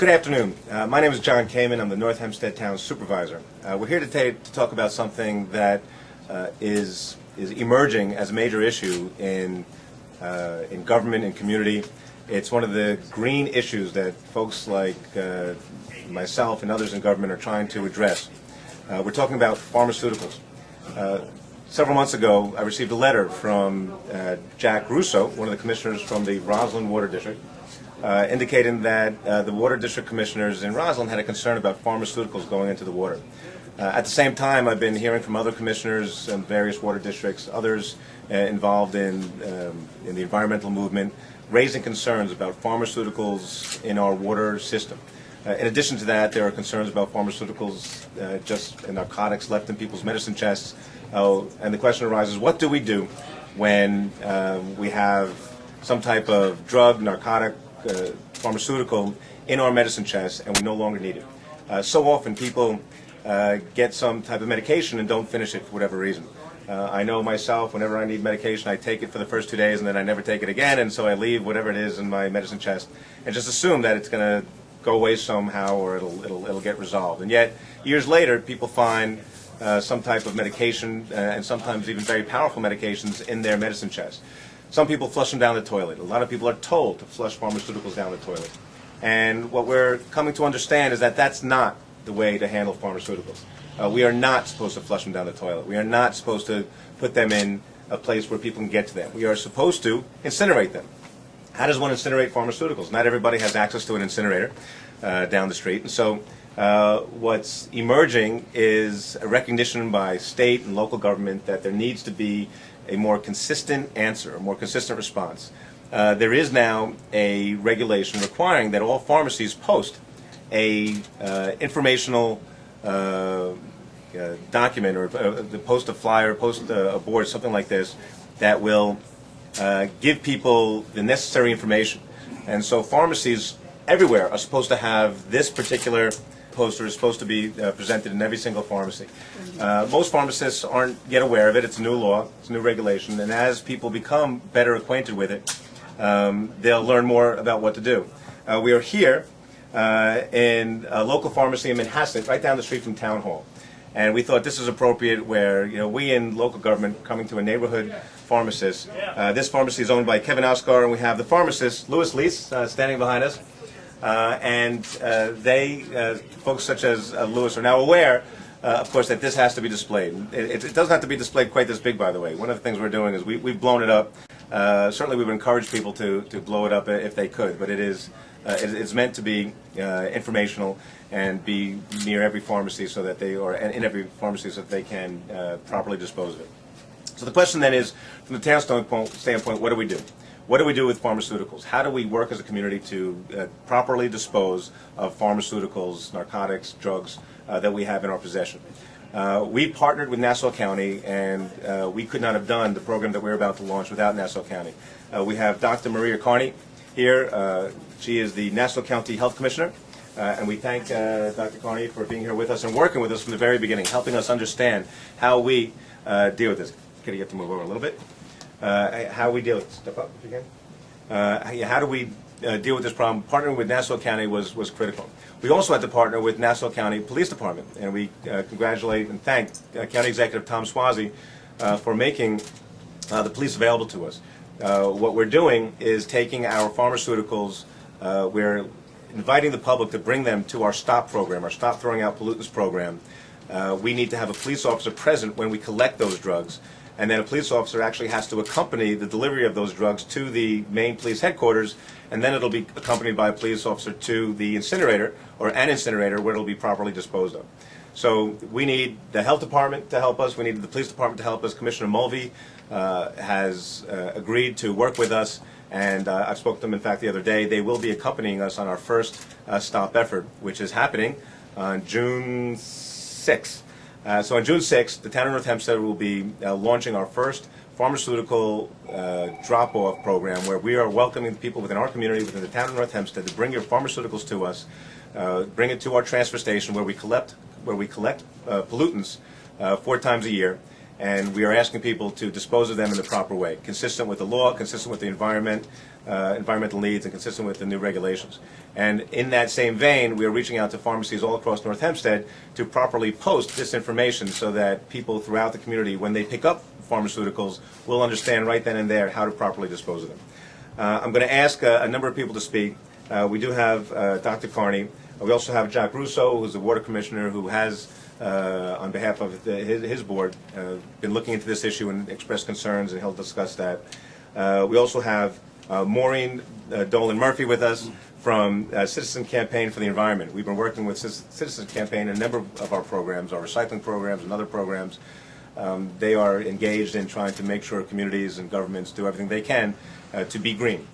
Good afternoon. My name is John Kaiman. I'm the North Hempstead Town Supervisor. We're here today to talk about something that is emerging as a major issue in government and community. It's one of the green issues that folks like myself and others in government are trying to address. We're talking about pharmaceuticals. Several months ago, I received a letter from Jack Russo, one of the commissioners from the Roslyn Water District, indicating that the water district commissioners in Roslyn had a concern about pharmaceuticals going into the water. At the same time, I've been hearing from other commissioners in various water districts, others involved in the environmental movement, raising concerns about pharmaceuticals in our water system. In addition to that, there are concerns about pharmaceuticals, just narcotics left in people's medicine chests. And the question arises, what do we do when we have some type of drug, narcotic, pharmaceutical in our medicine chest and we no longer need it? So often people get some type of medication and don't finish it for whatever reason. I know myself, whenever I need medication, I take it for the first 2 days and then I never take it again, and so I leave whatever it is in my medicine chest and just assume that it's going to go away somehow or it'll get resolved. And yet, years later, people find some type of medication and sometimes even very powerful medications in their medicine chest. Some people flush them down the toilet. A lot of people are told to flush pharmaceuticals down the toilet. And what we're coming to understand is that that's not the way to handle pharmaceuticals. We are not supposed to flush them down the toilet. We are not supposed to put them in a place where people can get to them. We are supposed to incinerate them. How does one incinerate pharmaceuticals? Not everybody has access to an incinerator down the street. And so what's emerging is a recognition by state and local government that there needs to be a more consistent answer, a more consistent response. There is now a regulation requiring that all pharmacies post a informational document, or post a flyer, post a board, something like this, that will give people the necessary information. And so pharmacies everywhere are supposed to have this particular poster is supposed to be presented in every single pharmacy. Most pharmacists aren't yet aware of it. It's a new law, it's a new regulation, and as people become better acquainted with it, they'll learn more about what to do. We are here in a local pharmacy in Hempstead, right down the street from Town Hall. And we thought this is appropriate where, we in local government coming to a neighborhood pharmacist. This pharmacy is owned by Kevin Oscar, and we have the pharmacist, Louis Lease, standing behind us. Folks such as Louis are now aware, of course, that this has to be displayed. It doesn't have to be displayed quite this big, by the way. One of the things we're doing is we've blown it up. Certainly we would encourage people to blow it up if they could, but it's meant to be informational and be near every pharmacy so that and in every pharmacy so that they can properly dispose of it. So the question then is, from the town standpoint, what do we do? What do we do with pharmaceuticals? How do we work as a community to properly dispose of pharmaceuticals, narcotics, drugs that we have in our possession? We partnered with Nassau County, and we could not have done the program that we're about to launch without Nassau County. We have Dr. Maria Carney here. She is the Nassau County Health Commissioner, and we thank Dr. Carney for being here with us and working with us from the very beginning, helping us understand how we deal with this. Can you get to move over a little bit? How we deal with it. Step up if you can. How do we deal with this problem? Partnering with Nassau County was critical. We also had to partner with Nassau County Police Department, and we congratulate and thank County Executive Tom Swazi for making the police available to us. What we're doing is taking our pharmaceuticals, we're inviting the public to bring them to our STOP program, our Stop Throwing Out Pollutants program. We need to have a police officer present when we collect those drugs, and then a police officer actually has to accompany the delivery of those drugs to the main police headquarters, and then it'll be accompanied by a police officer to the incinerator, or an incinerator, where it'll be properly disposed of. So we need the health department to help us, we need the police department to help us. Commissioner Mulvey has agreed to work with us, and I spoke to them, in fact, the other day. They will be accompanying us on our first STOP effort, which is happening on June 6th. So on June 6th, the town of North Hempstead will be launching our first pharmaceutical drop-off program, where we are welcoming people within our community, within the town of North Hempstead, to bring your pharmaceuticals to us, bring it to our transfer station where we collect pollutants 4 times a year, and we are asking people to dispose of them in the proper way, consistent with the law, consistent with the environment, environmental needs, and consistent with the new regulations. And in that same vein, we are reaching out to pharmacies all across North Hempstead to properly post this information so that people throughout the community, when they pick up pharmaceuticals, will understand right then and there how to properly dispose of them. I'm going to ask a number of people to speak. We do have Dr. Carney. We also have Jack Russo, who's the water commissioner, who has, on behalf of his board, been looking into this issue and expressed concerns, and he'll discuss that. We also have Maureen Dolan Murphy with us from Citizen Campaign for the Environment. We've been working with Citizen Campaign in a number of our programs, our recycling programs and other programs. They are engaged in trying to make sure communities and governments do everything they can to be green.